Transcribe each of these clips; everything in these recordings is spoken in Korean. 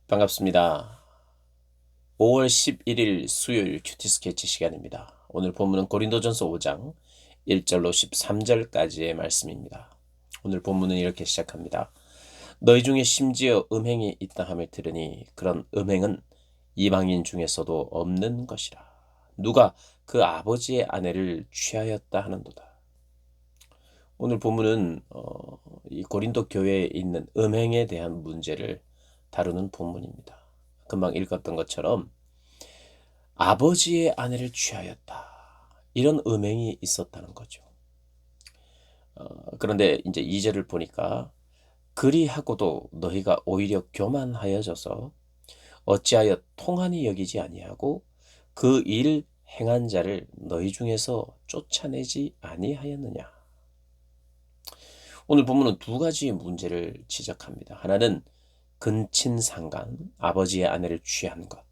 반갑습니다. 5월 11일 수요일 큐티 스케치 시간입니다. 오늘 본문은 고린도전서 5장 1절로 13절까지의 말씀입니다. 오늘 본문은 이렇게 시작합니다. 너희 중에 심지어 음행이 있다 함을 들으니 그런 음행은 이방인 중에서도 없는 것이라. 누가 그 아버지의 아내를 취하였다 하는도다. 오늘 본문은 이 고린도 교회에 있는 음행에 대한 문제를 다루는 본문입니다. 금방 읽었던 것처럼 아버지의 아내를 취하였다. 이런 음행이 있었다는 거죠. 그런데 이제 2절을 보니까 그리하고도 너희가 오히려 교만하여져서 어찌하여 통한이 여기지 아니하고 그 일 행한 자를 너희 중에서 쫓아내지 아니하였느냐. 오늘 본문은 두 가지 문제를 지적합니다. 하나는 근친상간, 아버지의 아내를 취한 것,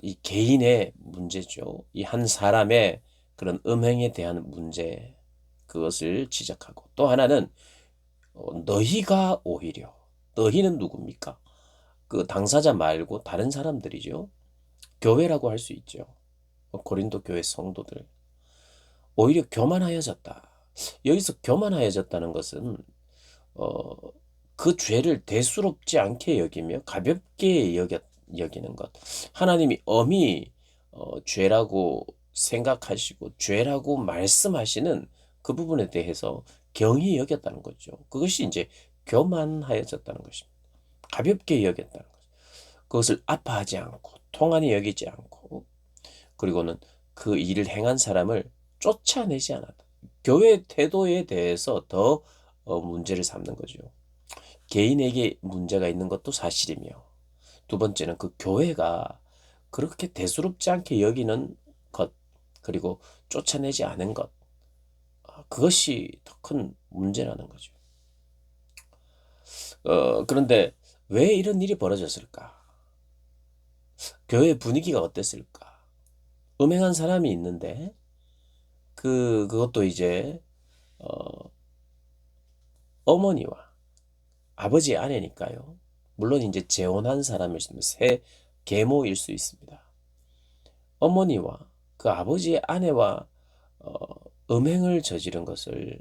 이 개인의 문제죠. 이 한 사람의 그런 음행에 대한 문제, 그것을 지적하고, 또 하나는 너희가 오히려, 너희는 누굽니까? 그 당사자 말고 다른 사람들이죠. 교회라고 할 수 있죠. 고린도 교회 성도들. 오히려 교만하여졌다. 여기서 교만하여졌다는 것은 어, 그 죄를 대수롭지 않게 여기며 가볍게 여기는 것. 하나님이 엄히 죄라고 생각하시고 죄라고 말씀하시는 그 부분에 대해서 경히 여겼다는 거죠. 그것이 이제 교만하여졌다는 것입니다. 가볍게 여겼다는 거죠. 그것을 아파하지 않고 통한이 여기지 않고, 그리고는 그 일을 행한 사람을 쫓아내지 않았다. 교회 태도에 대해서 더 문제를 삼는 거죠. 개인에게 문제가 있는 것도 사실이며, 두 번째는 그 교회가 그렇게 대수롭지 않게 여기는 것, 그리고 쫓아내지 않은 것, 그것이 더 큰 문제라는 거죠. 그런데 왜 이런 일이 벌어졌을까? 교회 분위기가 어땠을까? 음행한 사람이 있는데, 그것도 이제, 어, 어머니와 아버지의 아내니까요. 물론 이제 재혼한 사람일 수 있는 새 계모일 수 있습니다. 어머니와 그 아버지의 아내와 어, 음행을 저지른 것을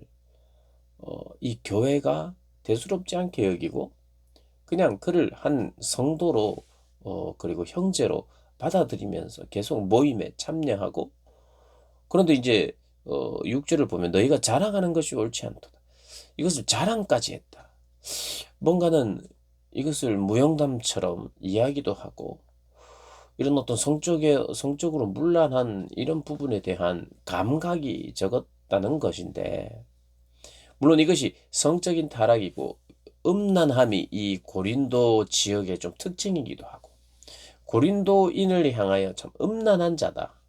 이 교회가 대수롭지 않게 여기고 그냥 그를 한 성도로 그리고 형제로 받아들이면서 계속 모임에 참여하고, 그런데 이제 6절을 보면 너희가 자랑하는 것이 옳지 않도다. 이것을 자랑까지 했다. 뭔가는 이것을 무용담처럼 이야기도 하고, 이런 어떤 성적으로 문란한 이런 부분에 대한 감각이 적었다는 것인데, 물론 이것이 성적인 타락이고 음란함이 이 고린도 지역의 좀 특징이기도 하고, 고린도인을 향하여 참 음란한 자다.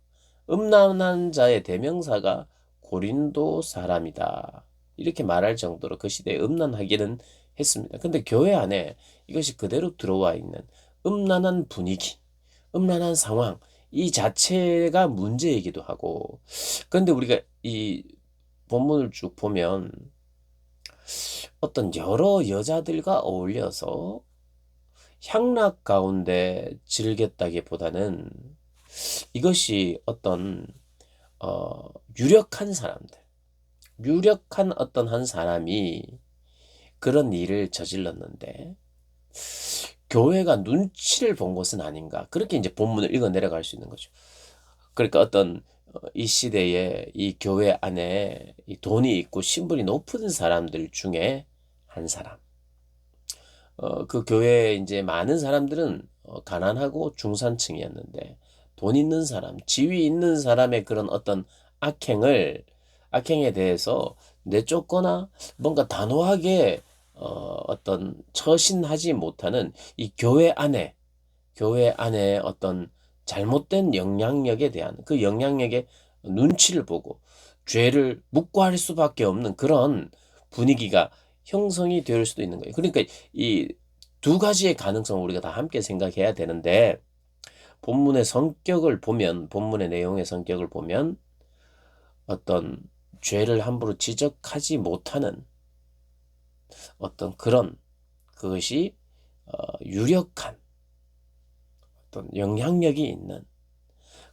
음란한 자의 대명사가 고린도 사람이다. 이렇게 말할 정도로 그 시대에 음란하기는 했습니다. 근데 교회 안에 이것이 그대로 들어와 있는 음란한 분위기, 음란한 상황, 이 자체가 문제이기도 하고, 그런데 우리가 이 본문을 쭉 보면 어떤 여러 여자들과 어울려서 향락 가운데 즐겼다기보다는 이것이 어떤 유력한 사람들, 유력한 어떤 한 사람이 그런 일을 저질렀는데 교회가 눈치를 본 것은 아닌가, 그렇게 이제 본문을 읽어 내려갈 수 있는 거죠. 그러니까 어떤 이 시대에 이 교회 안에 이 돈이 있고 신분이 높은 사람들 중에 한 사람. 그 교회에 이제 많은 사람들은 가난하고 중산층이었는데, 돈 있는 사람, 지위 있는 사람의 그런 어떤 악행에 대해서 내쫓거나 뭔가 단호하게 어떤 처신하지 못하는 이 교회 안에 어떤 잘못된 영향력에 대한 그 영향력의 눈치를 보고 죄를 묵과할 수밖에 없는 그런 분위기가 형성이 될 수도 있는 거예요. 그러니까 이 두 가지의 가능성을 우리가 다 함께 생각해야 되는데, 본문의 내용의 성격을 보면 어떤 죄를 함부로 지적하지 못하는 어떤 그런 그것이 유력한 어떤 영향력이 있는,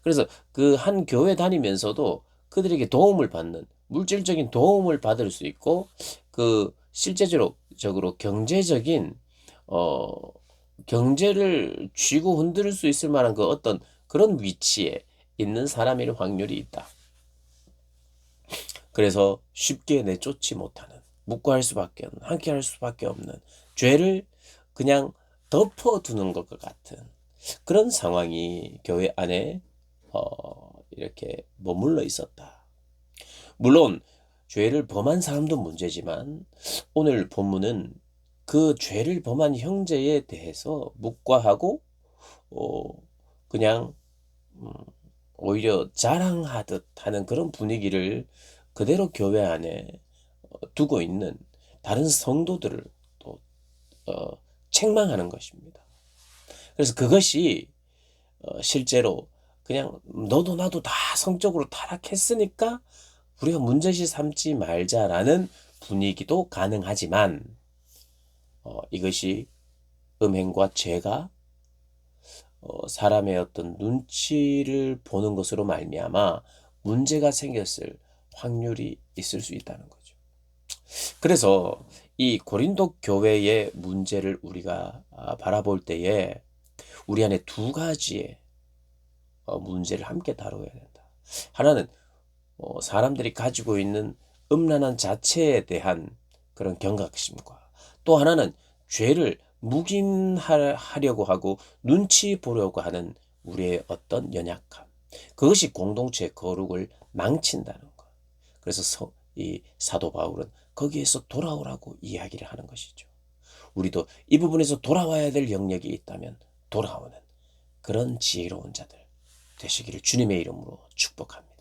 그래서 그 한 교회 다니면서도 그들에게 도움을 받는, 물질적인 도움을 받을 수 있고 그 실제적으로 경제적인 어 경제를 쥐고 흔들 수 있을 만한 그 어떤 그런 위치에 있는 사람일 확률이 있다. 그래서 쉽게 내쫓지 못하는, 묵과할 수밖에 없는, 함께할 수밖에 없는, 죄를 그냥 덮어두는 것과 같은 그런 상황이 교회 안에 이렇게 머물러 있었다. 물론 죄를 범한 사람도 문제지만 오늘 본문은 그 죄를 범한 형제에 대해서 묵과하고 어, 그냥 음, 오히려 자랑하듯 하는 그런 분위기를 그대로 교회 안에 두고 있는 다른 성도들을 또 책망하는 것입니다. 그래서 그것이 실제로 그냥 너도 나도 다 성적으로 타락했으니까 우리가 문제시 삼지 말자라는 분위기도 가능하지만 이것이 음행과 죄가 사람의 어떤 눈치를 보는 것으로 말미암아 문제가 생겼을 확률이 있을 수 있다는 거죠. 그래서 이 고린도 교회의 문제를 우리가 바라볼 때에 우리 안에 두 가지의 문제를 함께 다뤄야 된다. 하나는 사람들이 가지고 있는 음란한 자체에 대한 그런 경각심과, 또 하나는 죄를 묵인하려고 하고 눈치 보려고 하는 우리의 어떤 연약함, 그것이 공동체의 거룩을 망친다는 것. 그래서 이 사도 바울은 거기에서 돌아오라고 이야기를 하는 것이죠. 우리도 이 부분에서 돌아와야 될 영역이 있다면 돌아오는 그런 지혜로운 자들 되시기를 주님의 이름으로 축복합니다.